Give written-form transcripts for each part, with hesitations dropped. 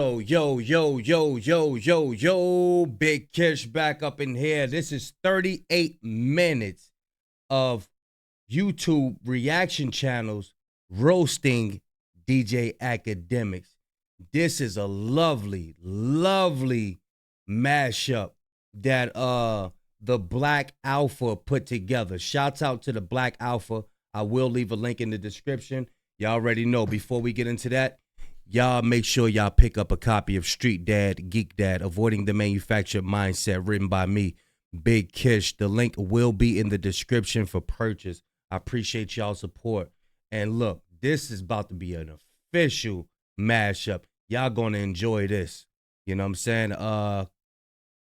Yo, Big Kish back up in here. This is 38 minutes of YouTube reaction channels roasting DJ Akademiks. This is a lovely mashup that the Black Alpha put together. Shouts out to the Black Alpha. I will leave a link in the description. Y'all already know. Before we get into that, y'all make sure y'all pick up a copy of Street Dad, Geek Dad, Avoiding the Manufactured Mindset, written by me, Big Kish. The link will be in the description for purchase. I appreciate y'all's support. And look, this is about to be an official mashup. Y'all gonna enjoy this. You know what I'm saying?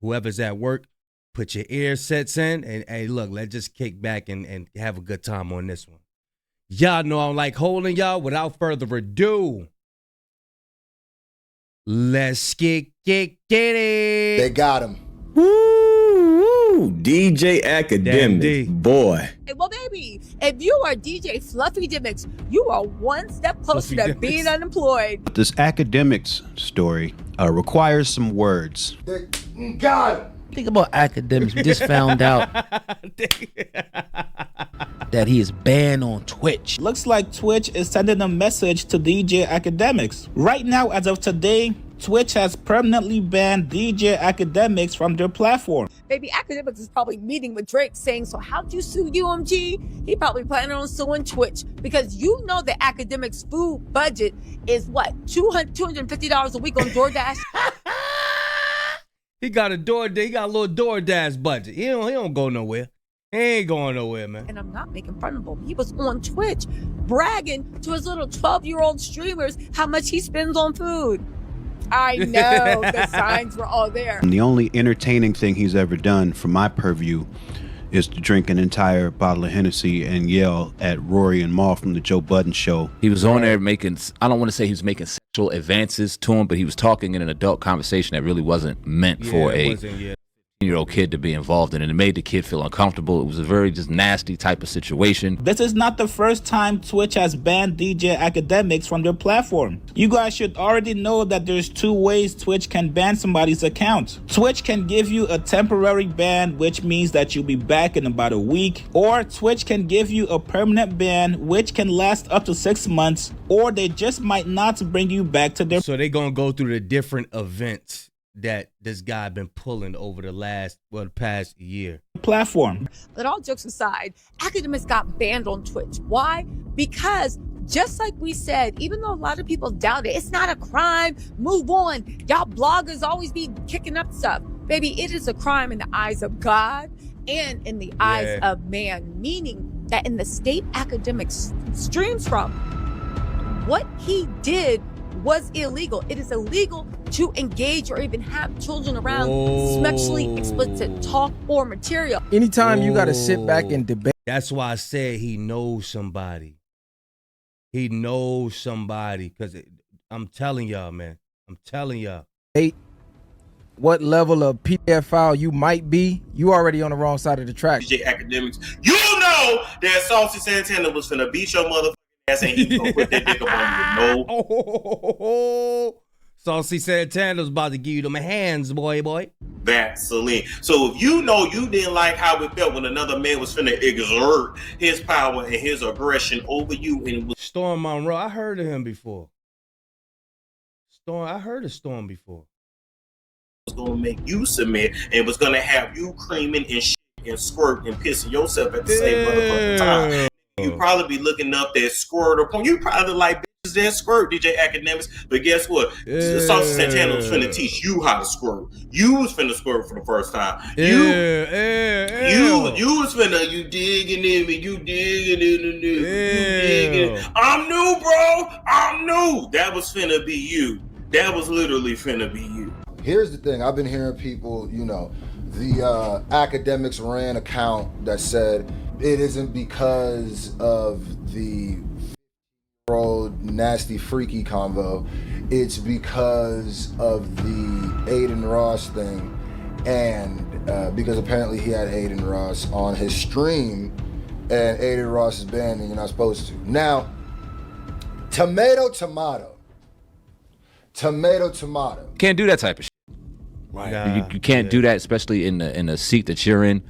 Whoever's at work, put your ear sets in, and hey, look, let's just kick back and have a good time on this one. Y'all know I don't like holding y'all. Without further ado, let's get it. They got him. Woo! DJ Akademiks, boy. Well, baby, if you are DJ Fluffy Demix, you are one step closer to being unemployed. This Akademiks story requires some words. They got him. Think about Akademiks. We just found out that he is banned on Twitch. Looks like Twitch is sending a message to DJ Akademiks. Right now, as of today, Twitch has permanently banned DJ Akademiks from their platform. Baby, Akademiks is probably meeting with Drake saying, so how'd you sue UMG? He probably planning on suing Twitch because you know the Akademiks food budget is what, $250 a week on DoorDash? He got a little DoorDash budget. He don't go nowhere. He ain't going nowhere, man. And I'm not making fun of him. He was on Twitch bragging to his little 12-year-old streamers how much he spends on food. I know, the signs were all there. And the only entertaining thing he's ever done, from my purview, is to drink an entire bottle of Hennessy and yell at Rory and Maul from the Joe Budden show. He was on there making, I don't want to say he was making sexual advances to him, but he was talking in an adult conversation that really wasn't meant for a 10-year-old kid to be involved in, and it made the kid feel uncomfortable. It was a very just nasty type of situation. This is not the first time Twitch has banned DJ Akademiks from their platform. You guys should already know that there's two ways Twitch can ban somebody's account. Twitch can give you a temporary ban, which means that you'll be back in about a week, or Twitch can give you a permanent ban, which can last up to 6 months, or they just might not bring you back to their... So they're gonna go through the different events that this guy been pulling over the past year. Platform. But all jokes aside, Akademiks got banned on Twitch. Why? Because just like we said, even though a lot of people doubt it, it's not a crime. Move on. Y'all bloggers always be kicking up stuff. Baby, it is a crime in the eyes of God and in the eyes of man, meaning that in the state Akademiks streams from, what he did was illegal. It is illegal to engage or even have children around sexually explicit talk or material. Anytime you got to sit back and debate. That's why I said he knows somebody. He knows somebody, because I'm telling y'all, man. I'm telling y'all. What level of pedophile you might be, you already on the wrong side of the track. DJ Akademiks, you know that Saucy Santana was finna beat your motherfucking ass and he gonna put that dick up on you. No. Saucy Santana's about to give you them hands, boy. Vaseline. So if you know you didn't like how it felt when another man was finna exert his power and his aggression over you, and was Storm Monroe, I heard of him before. I heard of Storm before. Was gonna make you submit and was gonna have you creaming and shit and squirt and pissing yourself at the same motherfucking time. You probably be looking up that squirt upon you. Probably like bitches that squirt, DJ Akademiks. But guess what? Saucy Santana was finna teach you how to squirt. You was finna squirt for the first time. You was finna, you digging in me, you digging in me, you digging. I'm new, bro. I'm new. That was finna be you. That was literally finna be you. Here's the thing. I've been hearing people, you know, the Akademiks ran account that said it isn't because of the nasty freaky convo, it's because of the Aiden Ross thing, and because apparently he had Aiden Ross on his stream, and Aiden Ross is banned and you're not supposed to. Now, tomato. Tomato. Can't do that type of shit. Right. You can't do that, especially in the seat that you're in.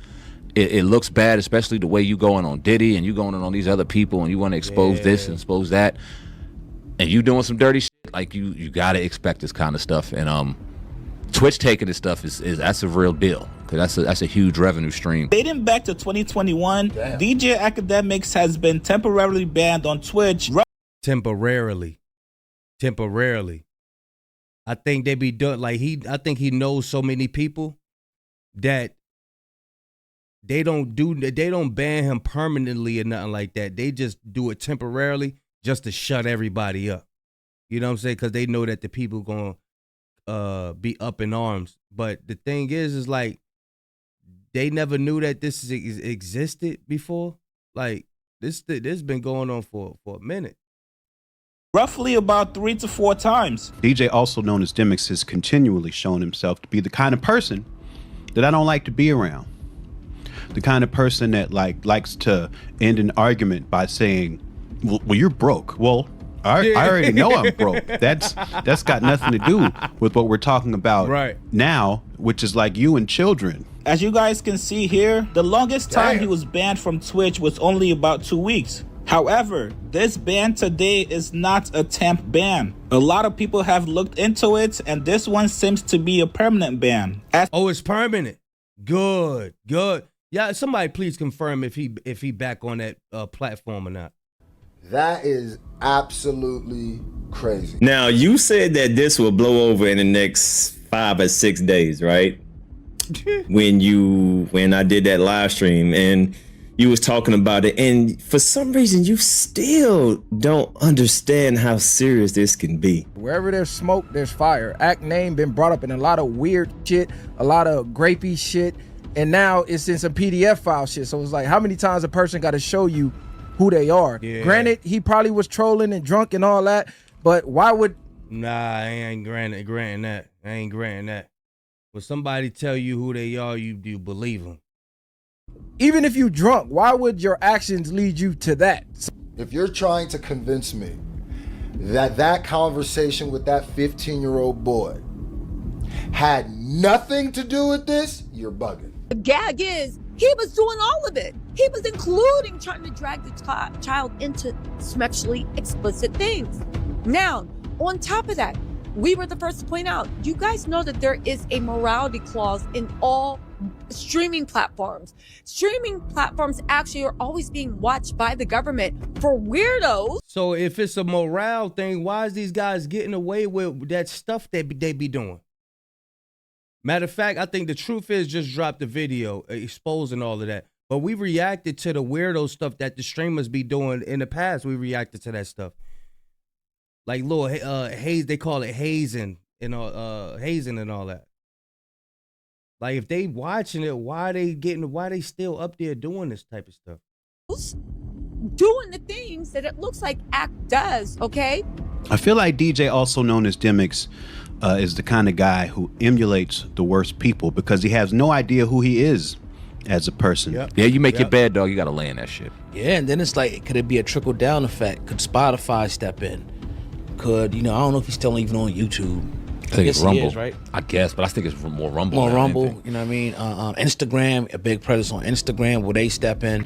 It looks bad, especially the way you going on Diddy and you going on these other people and you want to expose this and expose that, and you doing some dirty shit. Like you gotta expect this kind of stuff. And Twitch taking this stuff is that's a real deal, because that's a huge revenue stream. Dating back to 2021, DJ Akademiks has been temporarily banned on Twitch. Temporarily. I think they be doing I think he knows so many people that they don't ban him permanently or nothing like that. They just do it temporarily just to shut everybody up. You know what I'm saying? Because they know that the people going to be up in arms. But the thing is like, they never knew that this existed before. Like, this been going on for a minute. Roughly about 3 to 4 times. DJ, also known as Demix, has continually shown himself to be the kind of person that I don't like to be around. The kind of person that likes to end an argument by saying, well, you're broke. Well, I already know I'm broke. That's got nothing to do with what we're talking about now, which is like you and children. As you guys can see here, the longest time he was banned from Twitch was only about 2 weeks. However, this ban today is not a temp ban. A lot of people have looked into it, and this one seems to be a permanent ban. It's permanent. Good. Yeah, somebody please confirm if he back on that platform or not. That is absolutely crazy. Now, you said that this will blow over in the next 5 or 6 days, right? when I did that live stream and you was talking about it, and for some reason you still don't understand how serious this can be. Wherever there's smoke, there's fire. Act name been brought up in a lot of weird shit, a lot of grapey shit, and now it's in some PDF file shit. So it's like, how many times a person got to show you who they are? Yeah. Granted, he probably was trolling and drunk and all that, but why would... Nah, I ain't granting that. I ain't granting that. When somebody tell you who they are, you believe them. Even if you drunk, why would your actions lead you to that? If you're trying to convince me that conversation with that 15-year-old boy had nothing to do with this, you're bugging. The gag is, he was doing all of it. He was including trying to drag the child into sexually explicit things. Now, on top of that, we were the first to point out, you guys know that there is a morality clause in all streaming platforms. Streaming platforms actually are always being watched by the government for weirdos. So if it's a morale thing, why is these guys getting away with that stuff they be doing? Matter of fact, I think the truth is just dropped the video exposing all of that. But we reacted to the weirdo stuff that the streamers be doing in the past. We reacted to that stuff. Like little haze, they call it hazing and all that. Like if they watching it, why they still up there doing this type of stuff? Doing the things that it looks like Act does, okay? I feel like DJ, also known as Demix, is the kind of guy who emulates the worst people because he has no idea who he is as a person. Yep. Yeah, you make your bed, dog, you gotta lay in that shit. Yeah, and then it's like, could it be a trickle down effect? Could Spotify step in? Could, I don't know if he's still even on YouTube. I think it's Rumble, he is, right? I guess, but I think it's more Rumble. More Rumble, you know what I mean? Instagram, a big presence on Instagram. Will they step in?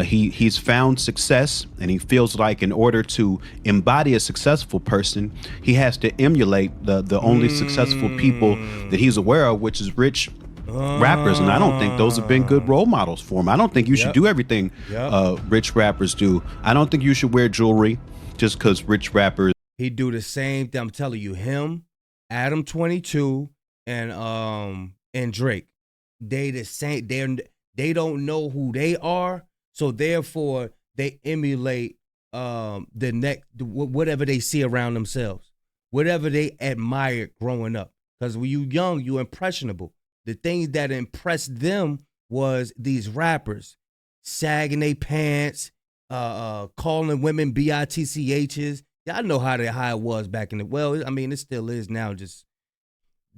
He's found success, and he feels like in order to embody a successful person, he has to emulate the only successful people that he's aware of, which is rich rappers. And I don't think those have been good role models for him. I don't think you should do everything rich rappers do. I don't think you should wear jewelry just because rich rappers. He do the same thing. I'm telling you, him, Adam 22, and Drake. They the same. They don't know who they are, so therefore they emulate whatever they see around themselves, whatever they admired growing up. Because when you young, you impressionable. The things that impressed them was these rappers sagging their pants, calling women bitchs. Y'all know how it was back in the, well, I mean, it still is now, just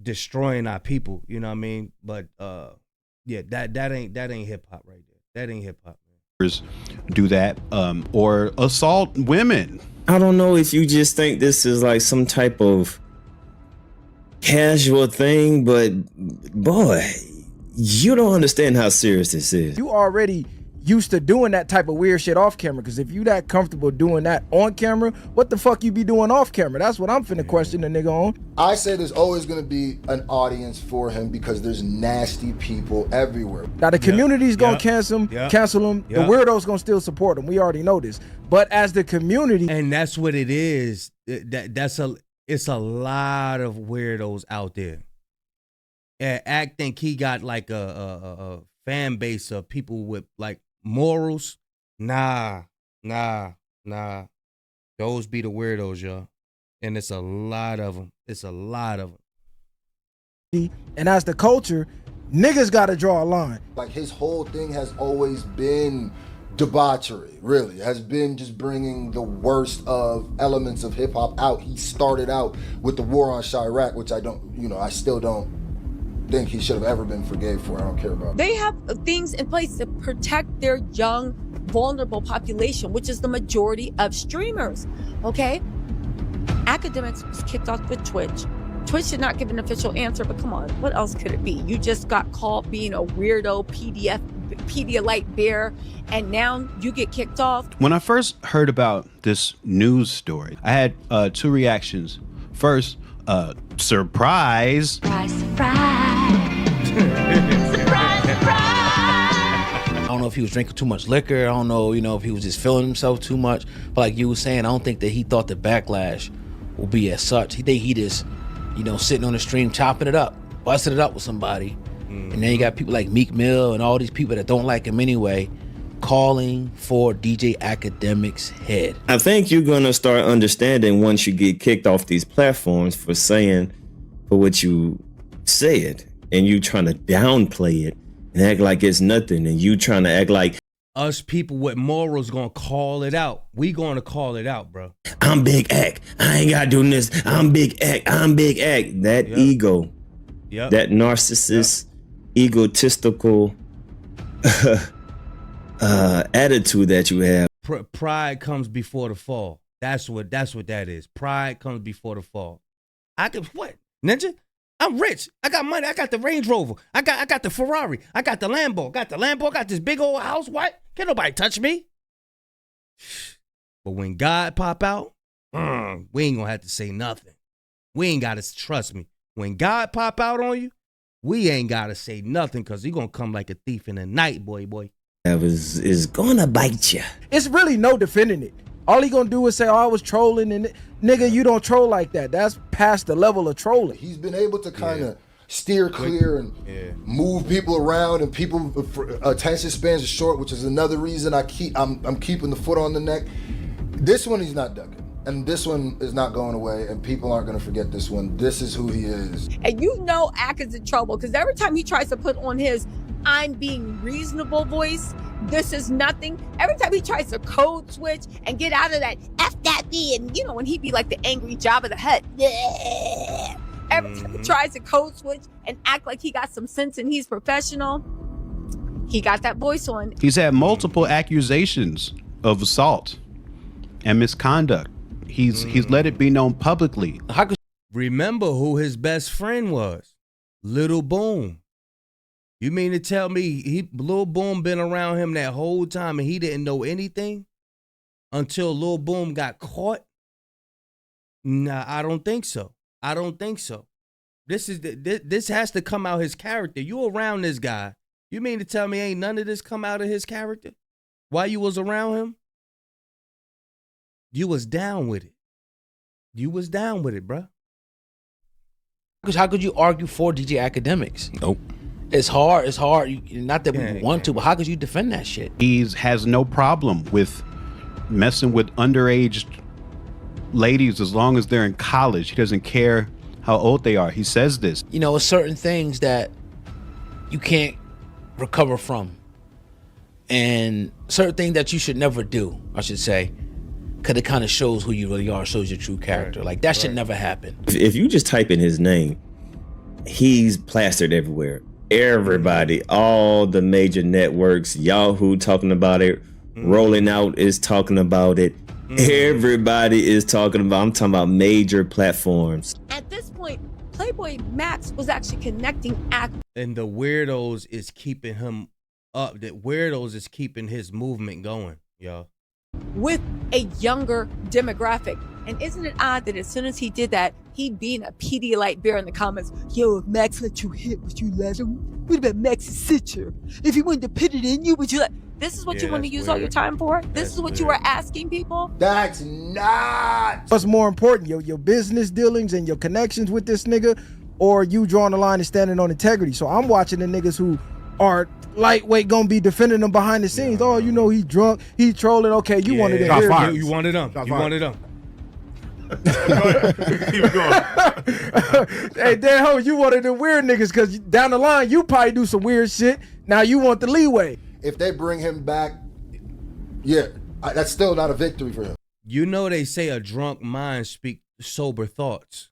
destroying our people, you know what I mean? But yeah, that ain't hip hop right there. That ain't hip hop. Do that or assault women. I don't know if you just think this is like some type of casual thing, but boy, you don't understand how serious this is. You already used to doing that type of weird shit off camera, because if you that comfortable doing that on camera, what the fuck you be doing off camera? That's what I'm finna question the nigga on. I say there's always gonna be an audience for him because there's nasty people everywhere. Now the community's gonna cancel him. The weirdos gonna still support him. We already know this. But as the community, and that's what it is. It's a lot of weirdos out there. Act think he got like a fan base of people with like morals. Nah. Those be the weirdos, y'all. And it's a lot of them. And as the culture, niggas gotta draw a line. Like his whole thing has always been debauchery, really. Has been just bringing the worst of elements of hip hop out. He started out with the war on Chirac, which I still don't think he should have ever been forgave for. I don't care about. They have things in place to protect their young, vulnerable population, which is the majority of streamers, okay? Akademiks was kicked off with Twitch. Twitch did not give an official answer, but come on, what else could it be? You just got caught being a weirdo Pedialyte bear, and now you get kicked off. When I first heard about this news story, I had two reactions. First, surprise. Surprise, surprise. I don't know if he was drinking too much liquor. I don't know, if he was just feeling himself too much. But like you were saying, I don't think that he thought the backlash will be as such. He think he just, sitting on the stream, chopping it up, busting it up with somebody. And then you got people like Meek Mill and all these people that don't like him anyway, calling for DJ Akademiks' head. I think you're gonna start understanding once you get kicked off these platforms for what you said, and you trying to downplay it and act like it's nothing, and you trying to act like us people with morals gonna call it out. We gonna call it out, bro. I'm Big Act. I ain't gotta do this. I'm Big Act. I'm Big Act. That ego, that narcissist, egotistical attitude that you have. Pride comes before the fall. That's what that is. Pride comes before the fall. What, Ninja? I'm rich. I got money. I got the Range Rover. I got the Ferrari. I got the Lambo. I got this big old house. What? Can't nobody touch me. But when God pop out, we ain't gonna have to say nothing. We ain't gotta trust me. When God pop out on you, we ain't gotta say nothing, because he gonna come like a thief in the night, boy. That is gonna bite you. It's really no defending it. All he gonna do is say, I was trolling, and nigga, you don't troll like that. That's past the level of trolling. He's been able to kind of steer clear and move people around, and people attention spans are short, which is another reason I'm keeping the foot on the neck. This one he's not ducking, and this one is not going away, and people aren't gonna forget this one. This is who he is. And Ak is in trouble, because every time he tries to put on his I'm being reasonable voice, this is nothing. Every time he tries to code switch and get out of that F that B, and when he be like the angry Jabba the Hutt. Every time he tries to code switch and act like he got some sense and he's professional, he got that voice on. He's had multiple accusations of assault and misconduct. He's let it be known publicly. Remember who his best friend was? Little Boom. You mean to tell me Lil Boom been around him that whole time and he didn't know anything until Lil Boom got caught? Nah, I don't think so. This has to come out his character. You around this guy. You mean to tell me ain't none of this come out of his character? While you was around him? You was down with it. Bro. How could you argue for DJ Akademiks? Nope. It's hard. Not that we want to, but how could you defend that shit? He has no problem with messing with underage ladies as long as they're in college. He doesn't care how old they are. He says this. It's certain things that you can't recover from, and certain things that you should never do, I should say, because it kind of shows who you really are, shows your true character. Like, that should never happen. If you just type in his name, he's plastered everywhere. Everybody, all the major networks, Yahoo talking about it, Rolling Out is talking about it. Everybody is talking about, I'm talking about major platforms. At this point, Playboy Max was actually connecting act And the weirdos is keeping him up. The weirdos is keeping his movement going, yo. with a younger demographic. And isn't it odd that as soon as he did that, he'd be in a Pedialyte bear in the comments, yo, if Max let you hit, would you let him? What about Max's sitcher? If he wanted to put it in you, would you let? This is what you want to use all your time for? This is what you are asking people? That's not. What's more important, your business dealings and your connections with this nigga, or you drawing the line and standing on integrity? So I'm watching the niggas who are lightweight gonna be defending them behind the scenes. Oh, you know, he drunk, he trolling. Okay, you wanted to hear it. You wanted them. You wanted them. Keep going. Hey, Dan Ho, you wanted the weird niggas because down the line you probably do some weird shit. Now you want the leeway. If they bring him back, yeah, that's still not a victory for him. You know they say a drunk mind speak sober thoughts.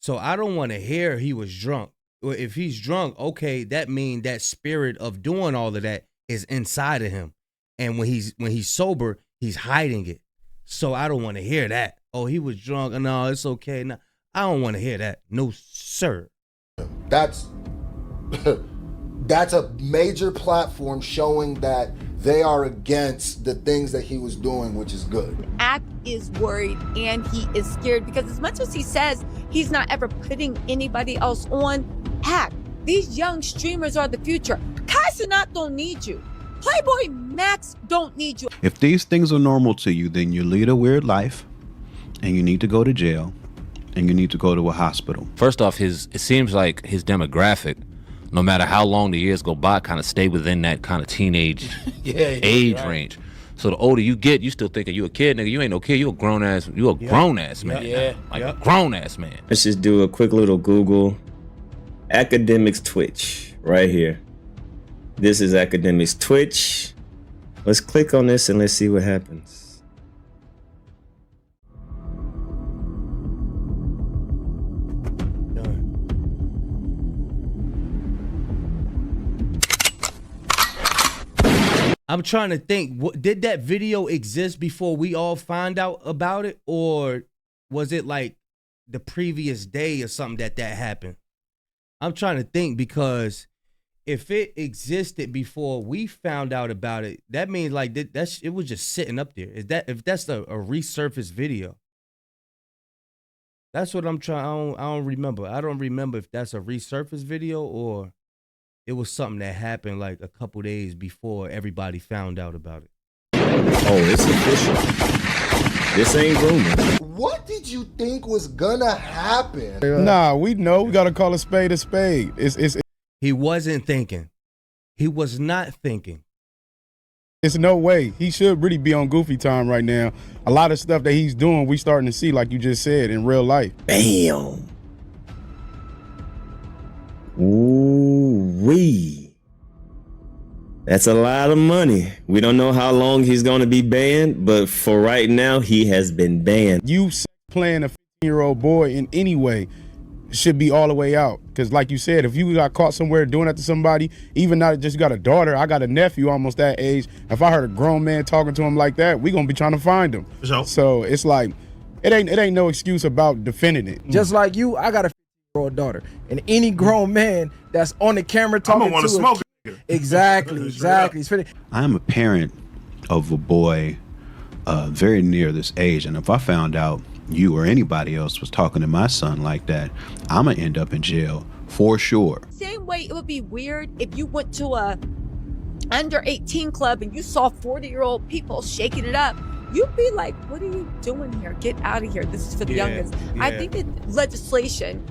So I don't want to hear he was drunk. Well, if he's drunk, okay, that means that spirit of doing all of that is inside of him. And when he's sober, he's hiding it. So I don't want to hear that. Oh, he was drunk. No, it's okay. No, I don't want to hear that. No, sir. That's a major platform showing that they are against the things that he was doing, which is good. Act is worried and he is scared because as much as he says he's not ever putting anybody else on, Act, these young streamers are the future. Kai Cenat don't need you. Playboy Max don't need you. If these things are normal to you, then you lead a weird life and you need to go to jail and you need to go to a hospital. First off, it seems like his demographic, no matter how long the years go by, kind of stay within that kind of teenage age range. So the older you get, you still thinking you a kid, nigga. You ain't no kid. You a grown ass. You a grown ass man. Yeah. Like a grown ass man. Let's just do a quick little Google. Akademiks Twitch right here. This is Akademiks Twitch. Let's click on this and let's see what happens. I'm trying to think, did that video exist before we all found out about it? Or was it like the previous day or something that happened? I'm trying to think, because if it existed before we found out about it, that means like it was just sitting up there. If that's a resurfaced video? That's what I'm trying. I don't remember. I don't remember if that's a resurfaced video or it was something that happened like a couple days before everybody found out about it. Oh, it's official. This ain't rumor. What did you think was gonna happen? Nah, we know. We gotta call a spade a spade. He wasn't thinking. He was not thinking. It's no way. He should really be on goofy time right now. A lot of stuff that he's doing, we starting to see, like you just said, in real life. Bam. Ooh-wee. That's a lot of money. We don't know how long he's going to be banned, but for right now, he has been banned. You playing a 15-year-old boy in any way should be all the way out. Because like you said, if you got caught somewhere doing that to somebody, even not just got a daughter, I got a nephew almost that age. If I heard a grown man talking to him like that, we going to be trying to find him. Sure. So it's like, it ain't no excuse about defending it. Just like you, I got a 15-year-old daughter. And any grown man that's on the camera talking I'm gonna to want to smoke. Exactly. I am a parent of a boy very near this age, and if I found out you or anybody else was talking to my son like that, I'm gonna end up in jail for sure. Same way it would be weird if you went to a under 18 club and you saw 40-year-old people shaking it up. You'd be like, what are you doing here? Get out of here. This is for the youngins. I think that legislation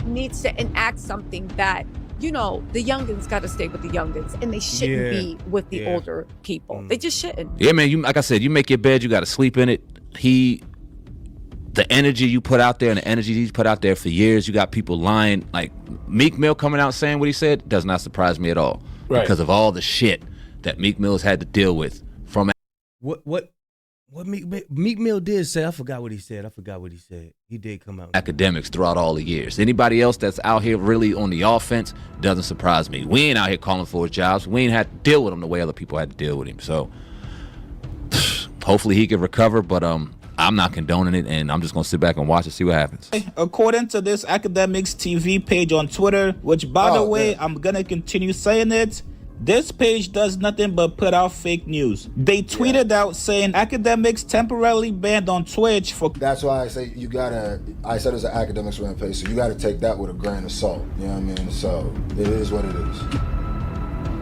needs to enact something that, you know, the youngins got to stay with the youngins and they shouldn't be with the older people. They just shouldn't. Yeah, man, you, like I said, you make your bed, you got to sleep in it. The energy you put out there and the energy he's put out there for years, you got people lying. Like Meek Mill coming out saying what he said does not surprise me at all. Right. Because of all the shit that Meek Mill's had to deal with from. What Meek Mill did say, I forgot what he said. He did come out. Akademiks throughout all the years. Anybody else that's out here really on the offense doesn't surprise me. We ain't out here calling for his jobs. We ain't had to deal with him the way other people had to deal with him. So hopefully he can recover. But I'm not condoning it, and I'm just gonna sit back and watch and see what happens. According to this Akademiks TV page on Twitter, which by the way, I'm gonna continue saying it, this page does nothing but put out fake news. They tweeted out saying Akademiks temporarily banned on Twitch for... That's why I say I said it's an Akademiks rant page, so you gotta take that with a grain of salt. You know what I mean? So it is what it is.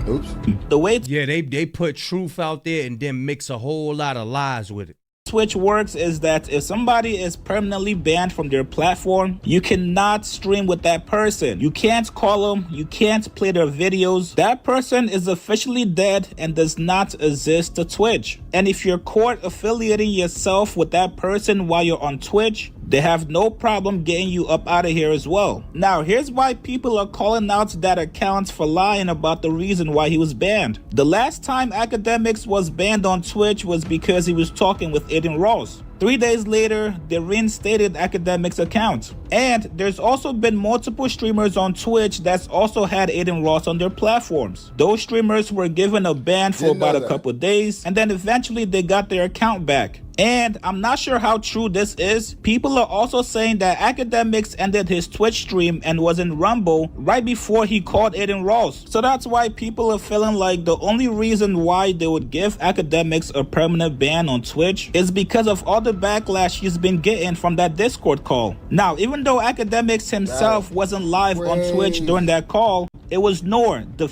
Oops. The way they put truth out there and then mix a whole lot of lies with it. Twitch works is that if somebody is permanently banned from their platform, you cannot stream with that person. You can't call them, you can't play their videos. That person is officially dead and does not exist to Twitch. And if you're caught affiliating yourself with that person while you're on Twitch, they have no problem getting you up out of here as well. Now, here's why people are calling out that account for lying about the reason why he was banned. The last time Akademiks was banned on Twitch was because he was talking with Aiden Ross. 3 days later, they reinstated Akademiks' account. And there's also been multiple streamers on Twitch that's also had Aiden Ross on their platforms. Those streamers were given a ban for about a couple days, and then eventually they got their account back. And I'm not sure how true this is. People are also saying that Akademiks ended his Twitch stream and was in Rumble right before he called Aiden Ross. So that's why people are feeling like the only reason why they would give Akademiks a permanent ban on Twitch is because of all the backlash he's been getting from that Discord call. Now, even though Akademiks himself wasn't live on Twitch during that call, it was Noor, the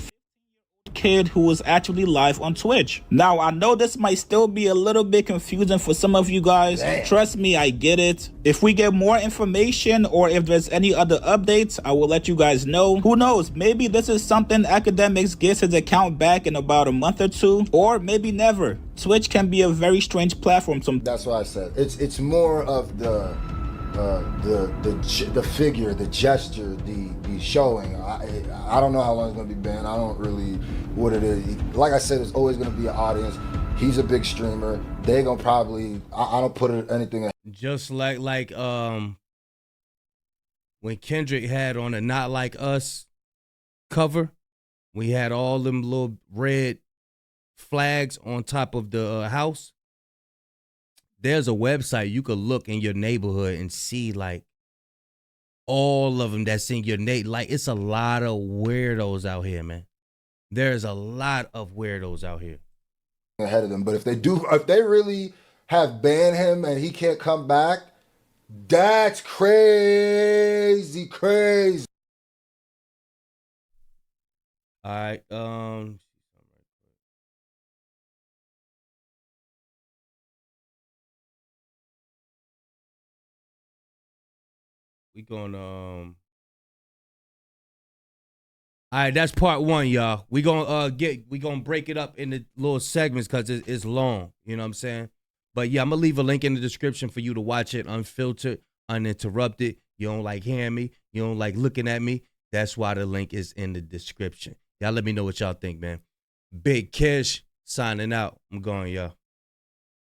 kid who was actually live on Twitch. Now, I know this might still be a little bit confusing for some of you guys. Trust me, I get it. If we get more information or if there's any other updates, I will let you guys know. Who knows? Maybe this is something Akademiks gets his account back in about a month or two, or maybe never. Twitch can be a very strange platform. That's what I said. It's more of the figure, the gesture, the showing. I don't know how long it's gonna be banned. I don't really what it is. Like I said, there's always gonna be an audience. He's a big streamer. They gonna probably. I don't put anything. Just like when Kendrick had on a Not Like Us cover, we had all them little red flags on top of the house. There's a website you could look in your neighborhood and see like all of them that's in your neighborhood. Like, it's a lot of weirdos out here, man. There's a lot of weirdos out here. Ahead of them, but if they really have banned him and he can't come back, that's crazy. All right, we gonna all right, that's part one, y'all. We gonna break it up into little segments because it's long. You know what I'm saying? But yeah, I'm gonna leave a link in the description for you to watch it unfiltered, uninterrupted. You don't like hearing me, you don't like looking at me. That's why the link is in the description. Y'all let me know what y'all think, man. Big Kish signing out. I'm going, y'all.